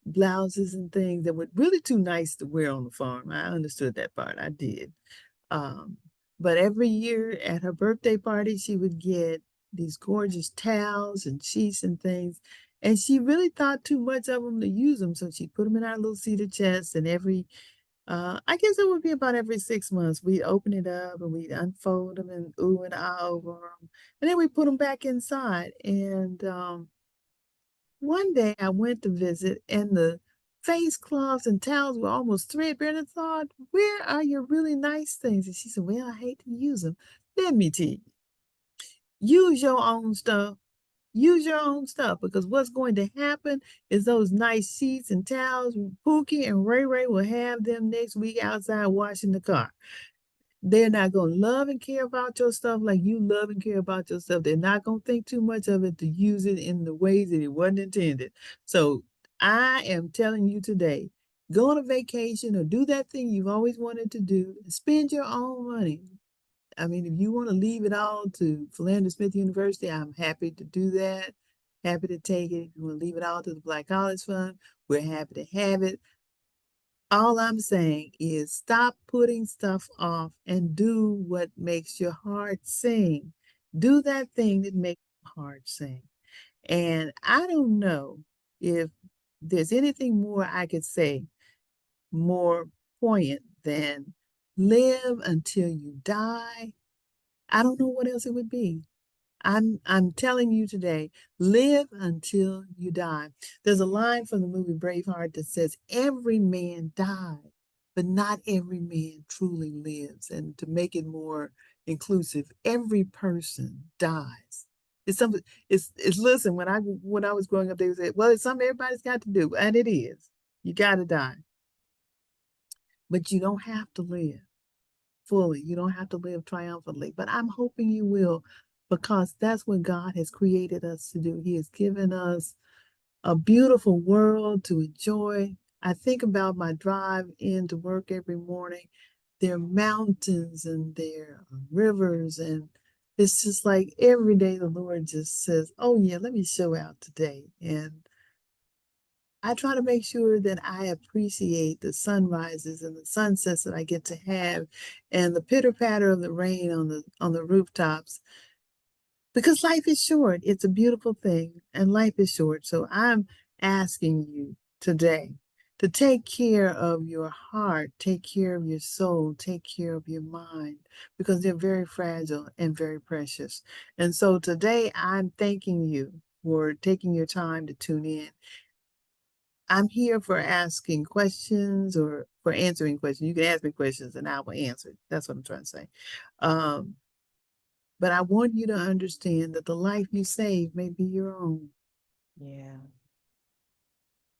blouses and things that were really too nice to wear on the farm. I understood that part. I did. Um, but every year at her birthday party, she would get these gorgeous towels and sheets and things. And she really thought too much of them to use them. So she put them in our little cedar chest. And I guess it would be about every 6 months, we'd open it up and we'd unfold them and ooh and ah over them. And then we put them back inside. And one day I went to visit and the face cloths and towels were almost threadbare. And I thought, where are your really nice things? And she said, well, I hate to use them. Let me tell you, use your own stuff. Use your own stuff, because what's going to happen is those nice sheets and towels, Pookie and Ray Ray will have them next week outside washing the car. They're not going to love and care about your stuff like you love and care about your stuff. They're not going to think too much of it to use it in the ways that it wasn't intended. So I am telling you today, go on a vacation or do that thing you've always wanted to do. Spend your own money. I mean, if you want to leave it all to Philander Smith University, I'm happy to do that. happy to take it. If you want to leave it all to the Black College Fund, we're happy to have it. All I'm saying is stop putting stuff off and do what makes your heart sing. Do that thing that makes your heart sing. And I don't know if there's anything more I could say more poignant than live until you die. I don't know what else it would be. I'm telling you today, live until you die. There's a line from the movie Braveheart that says, every man dies, but not every man truly lives. And to make it more inclusive, every person dies. It's something, listen, when I was growing up, they would say, well, it's something everybody's got to do, and it is. You gotta die. But you don't have to live fully. You don't have to live triumphantly, but I'm hoping you will, because that's what God has created us to do. He has given us a beautiful world to enjoy. I think about my drive into work every morning. There are mountains and there are rivers, and it's just like every day the Lord just says, oh yeah, let me show out today. And I try to make sure that I appreciate the sunrises and the sunsets that I get to have, and the pitter patter of the rain on the rooftops, because life is short. It's a beautiful thing, and life is short. So I'm asking you today to take care of your heart, take care of your soul, take care of your mind, because they're very fragile and very precious. And so today I'm thanking you for taking your time to tune in. I'm here for asking questions or for answering questions. You can ask me questions and I will answer. That's what I'm trying to say. Um, but I want you to understand that the life you save may be your own. Yeah.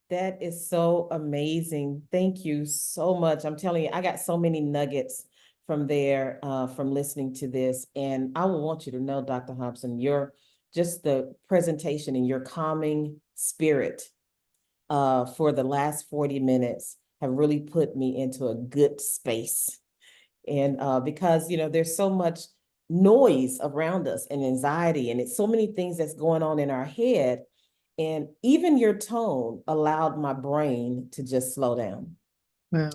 That is so amazing. Thank you so much. I'm telling you, I got so many nuggets from there, from listening to this. And I will want you to know, Dr. Hopson, your just the presentation and your calming spirit for the last 40 minutes have really put me into a good space. And because, there's so much noise around us and anxiety, and it's so many things that's going on in our head. And even your tone allowed my brain to just slow down Wow.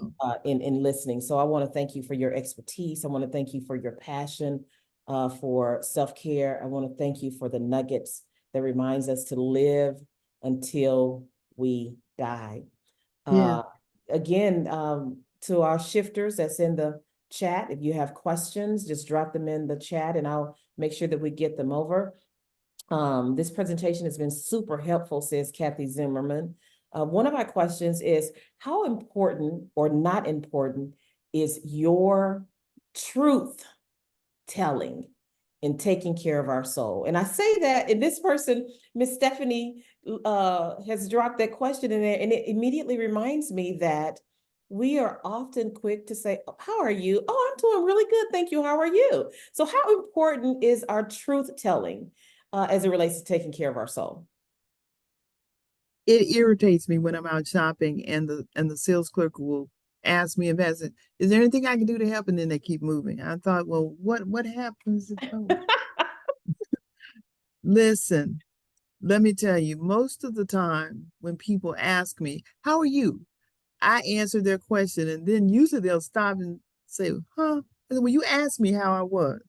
in listening. So I want to thank you for your expertise. I want to thank you for your passion for self-care. I want to thank you for the nuggets that reminds us to live until we die. Yeah. Again, to our shifters that's in the chat, if you have questions, just drop them in the chat and I'll make sure that we get them over. This presentation has been super helpful, says Kathy Zimmerman. One of my questions is, how important or not important is your truth telling in taking care of our soul? And I say that, and this person, Miss Stephanie, has dropped that question in there, and it immediately reminds me that we are often quick to say, oh, how are you? Oh, I'm doing really good, thank you. How are you? So how important is our truth telling as it relates to taking care of our soul? It irritates me when I'm out shopping and the sales clerk will ask me if is there anything I can do to help? And then they keep moving. I thought, well, what happens if Listen, let me tell you, most of the time when people ask me, how are you? I answer their question, and then usually they'll stop and say, huh? And then, well, you asked me how I was.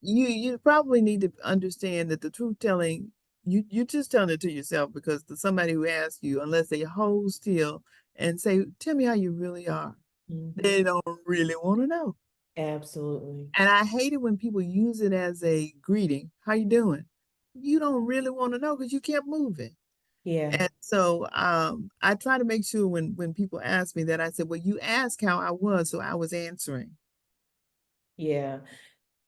You probably need to understand that the truth telling, you're just telling it to yourself, because somebody who asks you, unless they hold still and say, tell me how you really are, they don't really want to know. Absolutely. And I hate it when people use it as a greeting. How you doing? You don't really want to know because you kept moving. Yeah. And so I try to make sure when people ask me that, I said, well, you asked how I was, so I was answering. Yeah.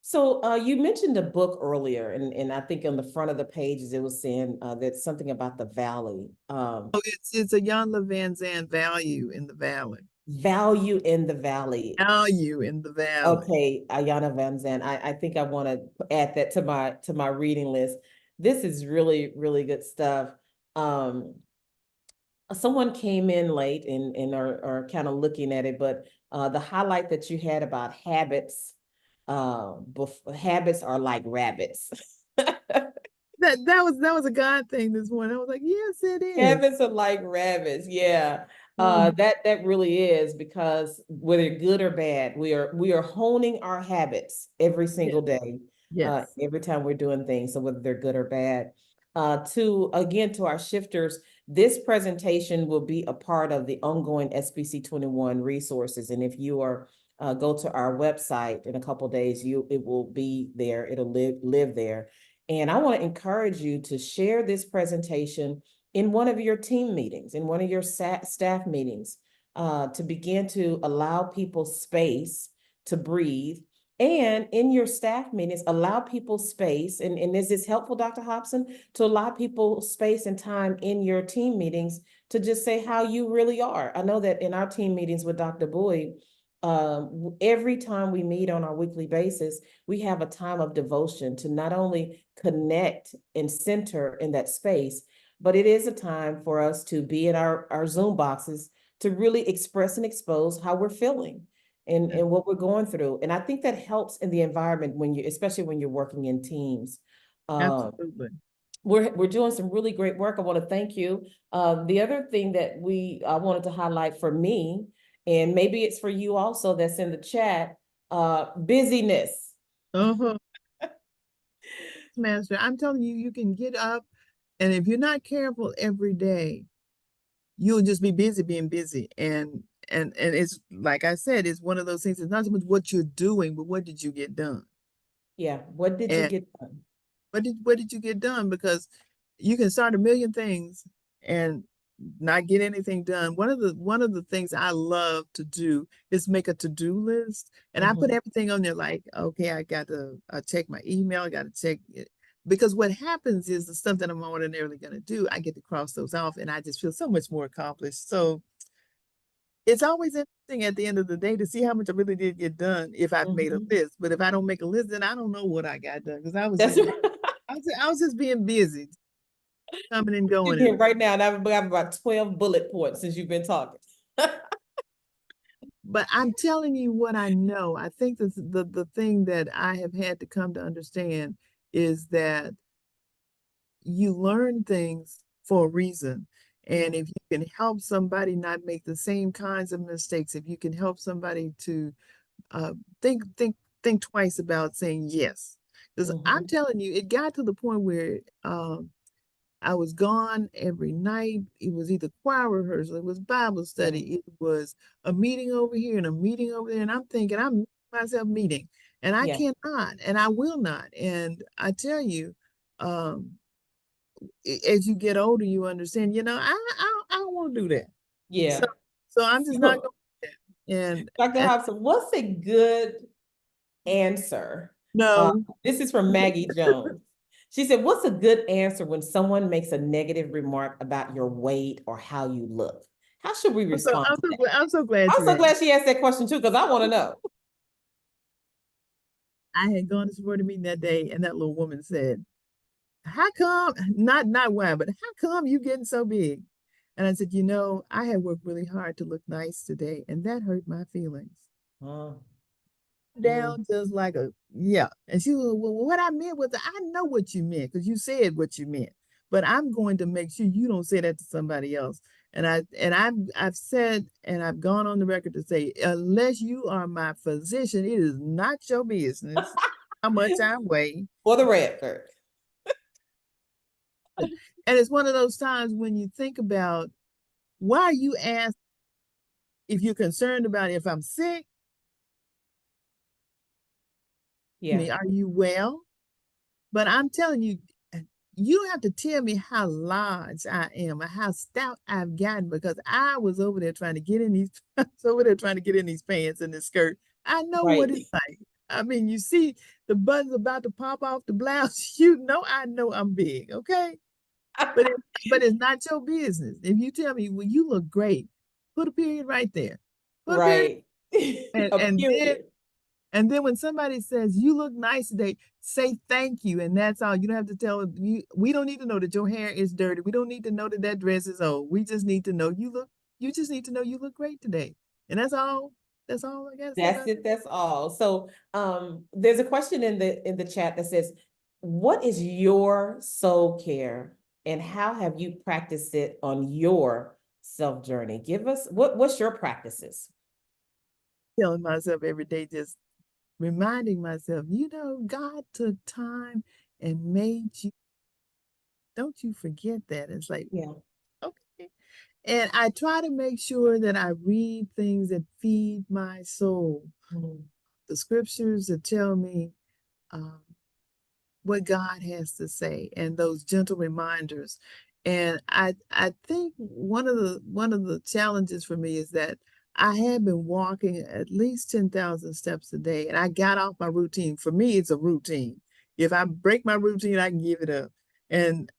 So you mentioned a book earlier, and I think on the front of the pages it was saying that something about the valley. Oh, it's a Jan Van Zandt, Value in the Valley. Value in the Valley. Value in the Valley. Okay, Ayana Van Zandt. I think I want to add that to my reading list. This is really, really good stuff. Someone came in late and are kind of looking at it, but the highlight that you had about habits, habits are like rabbits. that was a God thing this morning. I was like, yes, it is. Habits are like rabbits. Yeah. That really is, because whether good or bad, we are honing our habits every single day. Yes. Every time we're doing things, so whether they're good or bad. To our shifters, this presentation will be a part of the ongoing SBC 21 resources. And if you are go to our website in a couple of days, it will be there. It'll live there. And I want to encourage you to share this presentation in one of your team meetings, in one of your staff meetings, to begin to allow people space to breathe. And in your staff meetings, allow people space. And is this helpful, Dr. Hopson, to allow people space and time in your team meetings to just say how you really are? I know that in our team meetings with Dr. Bowie, every time we meet on our weekly basis, we have a time of devotion to not only connect and center in that space, but it is a time for us to be in our Zoom boxes to really express and expose how we're feeling and what we're going through. And I think that helps in the environment especially when you're working in teams. Absolutely. We're doing some really great work. I want to thank you. The other thing that I wanted to highlight for me, and maybe it's for you also that's in the chat, busyness. Uh-huh. Master, I'm telling you, you can get up, and if you're not careful every day, you'll just be busy being busy. And it's like I said, it's one of those things. It's not so much what you're doing, but what did you get done? Yeah. What did you And get done? what did you get done? Because you can start a million things and not get anything done. One of the things I love to do is make a to-do list, and I put everything on there. Like, okay, I got to check my email. I got to check it. Because what happens is the stuff that I'm ordinarily going to do, I get to cross those off, and I just feel so much more accomplished. So it's always interesting at the end of the day to see how much I really did get done if I've made a list. But if I don't make a list, then I don't know what I got done, because That's right. I was just being busy, coming and going. Here right now, and I've got about 12 bullet points since you've been talking. But I'm telling you what I know. I think the thing that I have had to come to understand is that you learn things for a reason. And if you can help somebody not make the same kinds of mistakes, if you can help somebody to think twice about saying yes. Because I'm telling you, it got to the point where I was gone every night. It was either choir rehearsal, it was Bible study, it was a meeting over here and a meeting over there. And I'm thinking, I'm myself meeting, and I cannot, and I will not. And I tell you, as you get older, you understand, I don't want to do that. Yeah. So I'm just not going to do that. And Dr. Hobson, what's a good answer? no. This is from Maggie Jones. She said, what's a good answer when someone makes a negative remark about your weight or how you look? How should we respond to that? I'm so glad I'm so glad she asked that question too, because I want to know. I had gone to support a meeting that day, and that little woman said, how come, not why, but how come you getting so big? And I said, I had worked really hard to look nice today, and that hurt my feelings. Down just like yeah. And she was, well, what I meant was, I know what you meant, because you said what you meant, but I'm going to make sure you don't say that to somebody else. And I've said, and I've gone on the record to say, unless you are my physician, it is not your business how much I weigh. For the record. And it's one of those times when you think about, why you ask if you're concerned about if I'm sick? Yeah. Are you well? But I'm telling you, you don't have to tell me how large I am or how stout I've gotten, because I was over there trying to get in these pants and this skirt. I know what it's like. I mean, you see the buttons about to pop off the blouse, I know I'm big, okay? But it's not your business. If you tell me, well, you look great, put a period right there. Put a period. And then when somebody says, you look nice today, say thank you. And that's all. You don't have to tell you. We don't need to know that your hair is dirty. We don't need to know that dress is old. We just need to know you just need to know you look great today. And that's all I guess. That's it. That's all. So there's a question in the chat that says, what is your soul care and how have you practiced it on your self journey? Give us what's your practices? Telling myself every day, just reminding myself, God took time and made you. Don't you forget that. It's like, Yeah. okay. And I try to make sure that I read things that feed my soul. Mm. The scriptures that tell me um, what God has to say, and those gentle reminders. And I think one of the challenges for me is that I have been walking at least 10,000 steps a day, and I got off my routine. For me, it's a routine. If I break my routine, I can give it up. And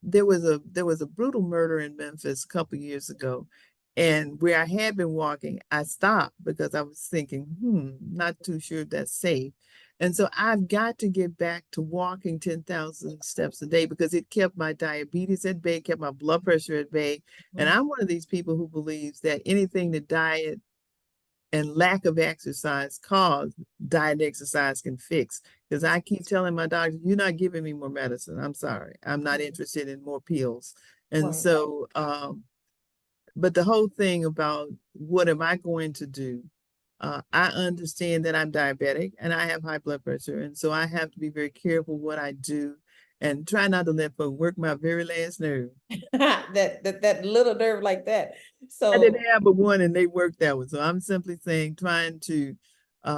there was a brutal murder in Memphis a couple years ago, and where I had been walking, I stopped because I was thinking, not too sure if that's safe. And so I've got to get back to walking 10,000 steps a day because it kept my diabetes at bay, kept my blood pressure at bay. And I'm one of these people who believes that anything that diet and lack of exercise cause, diet and exercise can fix. Because I keep telling my doctor, you're not giving me more medicine. I'm sorry. I'm not interested in more pills. And Right. so, but the whole thing about what am I going to do? I understand that I'm diabetic and I have high blood pressure. And so I have to be very careful what I do and try not to let folks work my very last nerve. That little nerve like that. I So didn't have but one and they worked that one. So I'm simply saying, trying to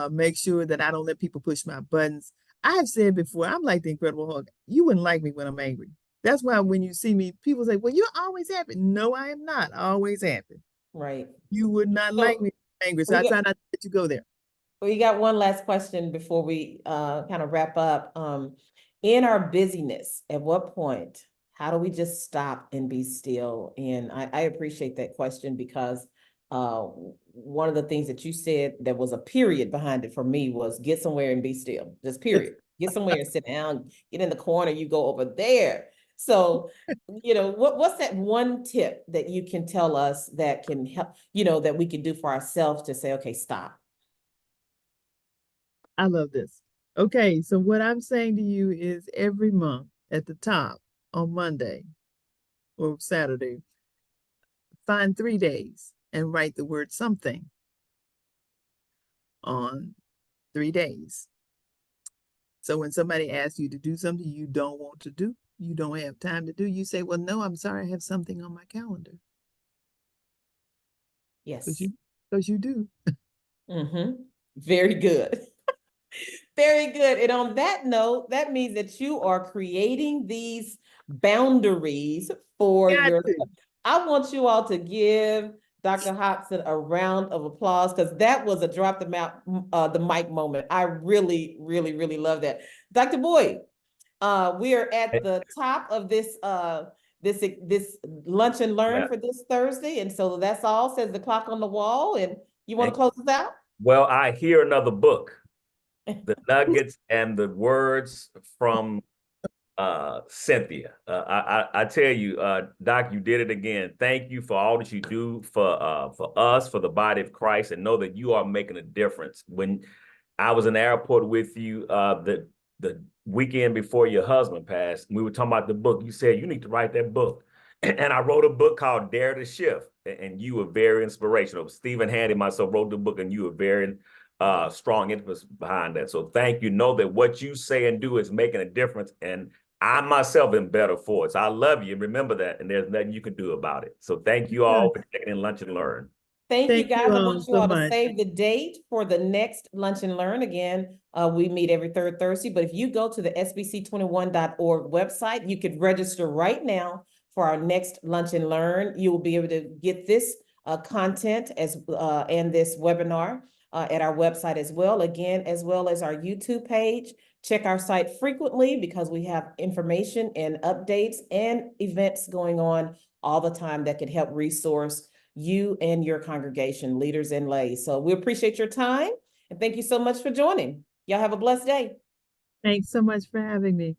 make sure that I don't let people push my buttons. I have said before, I'm like the Incredible Hulk. You wouldn't like me when I'm angry. That's why when you see me, people say, well, you're always happy. No, I am not always happy. right. You would not like So me angry. So we I got try not to let you go there. we got one last question before we kind of wrap up. In our busyness, at what point, how do we just stop and be still? And I appreciate that question because one of the things that you said that was a period behind it for me was get somewhere and be still. Just period. Get somewhere and sit down, get in the corner, you go over there. So, what's that one tip that you can tell us that can help, that we can do for ourselves to say, okay, stop. I love this. Okay, so what I'm saying to you is every month at the top on Monday or Saturday, find 3 days and write the word something on 3 days. So when somebody asks you to do something you don't want to do, you don't have time to do, you say, well, no, I'm sorry, I have something on my calendar. Because Yes. you do. Very good. Very good. And on that note, that means that you are creating these boundaries for Got your. to. I want you all to give Dr. Hopson a round of applause because that was a drop the mic moment. I really, really, really love that. Dr. Boyd, we are at the top of this lunch and learn Yeah. for this Thursday. And so that's all, says the clock on the wall. And you want to And, close us out? well, I hear another book, The Nuggets and the Words from Cynthia. I tell you, Doc, you did it again. Thank you for all that you do for us, for the body of Christ, and know that you are making a difference. When I was in the airport with you the weekend before your husband passed, we were talking about the book. You said you need to write that book. And I wrote a book called Dare to Shift, and you were very inspirational. Stephen Handy and myself wrote the book, and you were very strong influence behind that. So thank you. Know that what you say and do is making a difference. And I myself am better for it. So I love you. Remember that. And there's nothing you can do about it. So thank you all for taking in Lunch and Learn. Thank you, Thank you guys. I all want you so all to much. save the date for the next Lunch and Learn. Again, we meet every third Thursday, but if you go to the sbc21.org website, you could register right now for our next Lunch and Learn. You will be able to get this content and this webinar at our website as well. Again, as well as our YouTube page. Check our site frequently because we have information and updates and events going on all the time that can help resource you and your congregation, leaders and lays. So we appreciate your time and thank you so much for joining. Y'all have a blessed day. Thanks so much for having me.